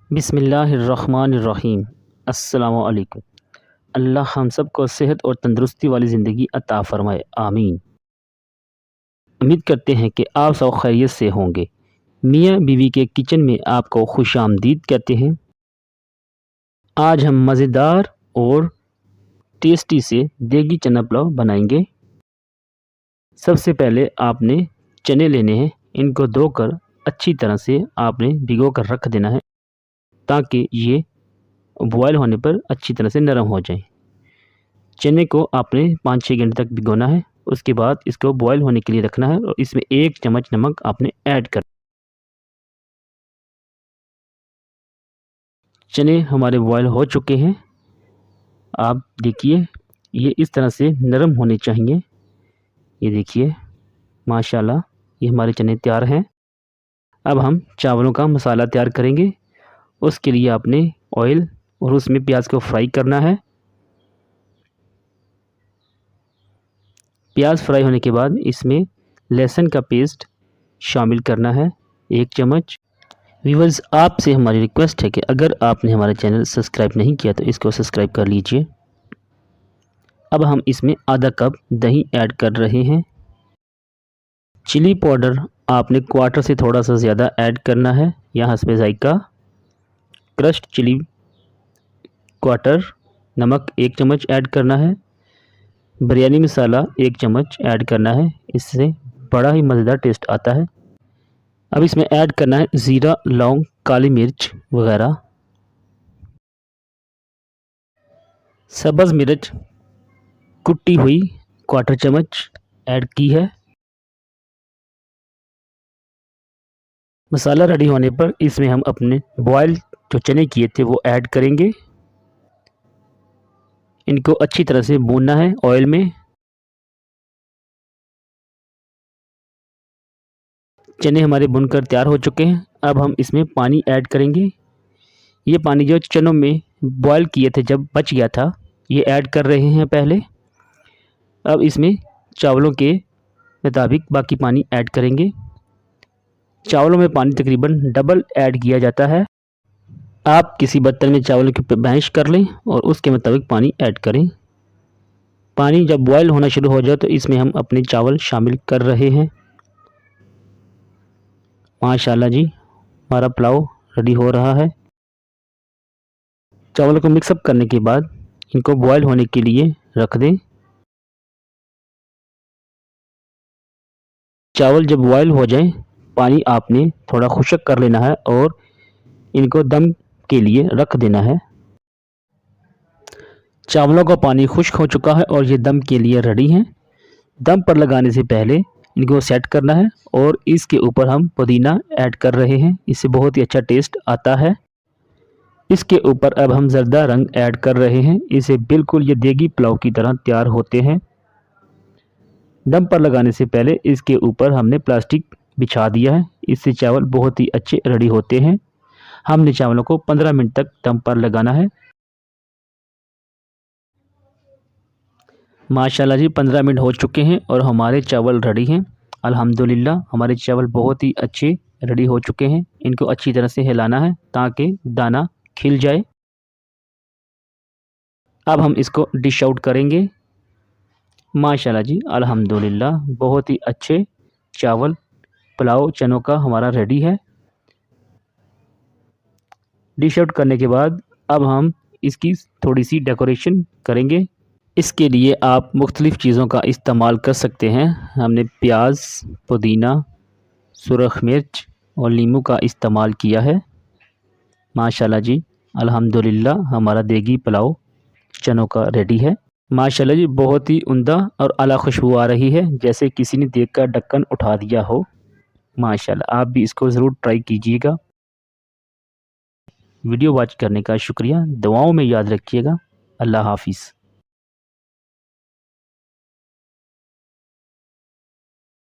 बिस्मिल्लाहिर्रहमानिर्रहीम। अस्सलामु अलैकुम। अल्लाह हम सब को सेहत और तंदुरुस्ती वाली ज़िंदगी अता फ़रमाए, आमीन। उम्मीद करते हैं कि आप सब खैरियत से होंगे। मियाँ बीवी के किचन में आपको खुशामदीद कहते हैं। आज हम मज़ेदार और टेस्टी से देगी चना पुलाव बनाएंगे। सबसे पहले आपने चने लेने हैं, इनको धोकर अच्छी तरह से आपने भिगो कर रख देना है ताकि ये बॉयल होने पर अच्छी तरह से नरम हो जाए। चने को आपने 5-6 घंटे तक भिगोना है। उसके बाद इसको बॉयल होने के लिए रखना है और इसमें 1 चम्मच नमक आपने ऐड कर। चने हमारे बॉयल हो चुके हैं। आप देखिए ये इस तरह से नरम होने चाहिए। ये देखिए माशाल्लाह ये हमारे चने तैयार हैं। अब हम चावलों का मसाला तैयार करेंगे। उसके लिए आपने ऑयल और उसमें प्याज को फ्राई करना है। प्याज फ्राई होने के बाद इसमें लहसुन का पेस्ट शामिल करना है 1 चम्मच। व्यूअर्स आपसे हमारी रिक्वेस्ट है कि अगर आपने हमारा चैनल सब्सक्राइब नहीं किया तो इसको सब्सक्राइब कर लीजिए। अब हम इसमें आधा कप दही ऐड कर रहे हैं। चिली पाउडर आपने क्वार्टर से थोड़ा सा ज़्यादा ऐड करना है या हस्बे जायका। Crushed chilli quarter. नमक 1 चम्मच ऐड करना है। बिरयानी मसाला 1 चम्मच ऐड करना है, इससे बड़ा ही मज़ेदार टेस्ट आता है। अब इसमें ऐड करना है ज़ीरा, लौंग, काली मिर्च वगैरह। सब्ज़ मिर्च कुटी हुई क्वार्टर चम्मच ऐड की है। मसाला रेडी होने पर इसमें हम अपने बॉयल जो चने किए थे वो ऐड करेंगे। इनको अच्छी तरह से भूनना है ऑयल में। चने हमारे भुनकर तैयार हो चुके हैं। अब हम इसमें पानी ऐड करेंगे। ये पानी जो चनों में बॉयल किए थे जब बच गया था ये ऐड कर रहे हैं पहले। अब इसमें चावलों के मुताबिक बाकी पानी ऐड करेंगे। चावलों में पानी तकरीबन डबल ऐड किया जाता है। आप किसी बर्तन में चावलों की मैश कर लें और उसके मुताबिक पानी ऐड करें। पानी जब बॉयल होना शुरू हो जाए तो इसमें हम अपने चावल शामिल कर रहे हैं। माशाल्लाह जी हमारा पुलाव रेडी हो रहा है। चावलों को मिक्सअप करने के बाद इनको बॉयल होने के लिए रख दें। चावल जब बॉयल हो जाए पानी आपने थोड़ा खुश्क कर लेना है और इनको दम के लिए रख देना है। चावलों का पानी खुश्क हो चुका है और ये दम के लिए रेडी हैं। दम पर लगाने से पहले इनको सेट करना है और इसके ऊपर हम पुदीना ऐड कर रहे हैं, इससे बहुत ही अच्छा टेस्ट आता है। इसके ऊपर अब हम ज़र्दा रंग ऐड कर रहे हैं, इसे बिल्कुल ये देगी पुलाव की तरह तैयार होते हैं। दम पर लगाने से पहले इसके ऊपर हमने प्लास्टिक बिछा दिया है, इससे चावल बहुत ही अच्छे रेडी होते हैं। हमने चावलों को 15 मिनट तक दम पर लगाना है। माशाल्लाह जी 15 मिनट हो चुके हैं और हमारे चावल रेडी हैं। अल्हम्दुलिल्लाह हमारे चावल बहुत ही अच्छे रेडी हो चुके हैं। इनको अच्छी तरह से हिलाना है ताकि दाना खिल जाए। अब हम इसको डिश आउट करेंगे। माशाल्लाह जी अल्हम्दुलिल्लाह बहुत ही अच्छे चावल पुलाव चनों का हमारा रेडी है। डिश आउट करने के बाद अब हम इसकी थोड़ी सी डेकोरेशन करेंगे। इसके लिए आप मुख्तलिफ़ चीज़ों का इस्तेमाल कर सकते हैं। हमने प्याज, पुदीना, सुरख मिर्च और नींबू का इस्तेमाल किया है। माशाल्लाह जी अल्हम्दुलिल्लाह हमारा देगी पुलाव चनों का रेडी है। माशाल्लाह जी बहुत ही उम्दा और आला खुशबू आ रही है, जैसे किसी ने देखकर ढक्कन उठा दिया हो। माशाल्लाह आप भी इसको ज़रूर ट्राई कीजिएगा। वीडियो वॉच करने का शुक्रिया। दुआओं में याद रखिएगा। अल्लाह हाफ़िज़।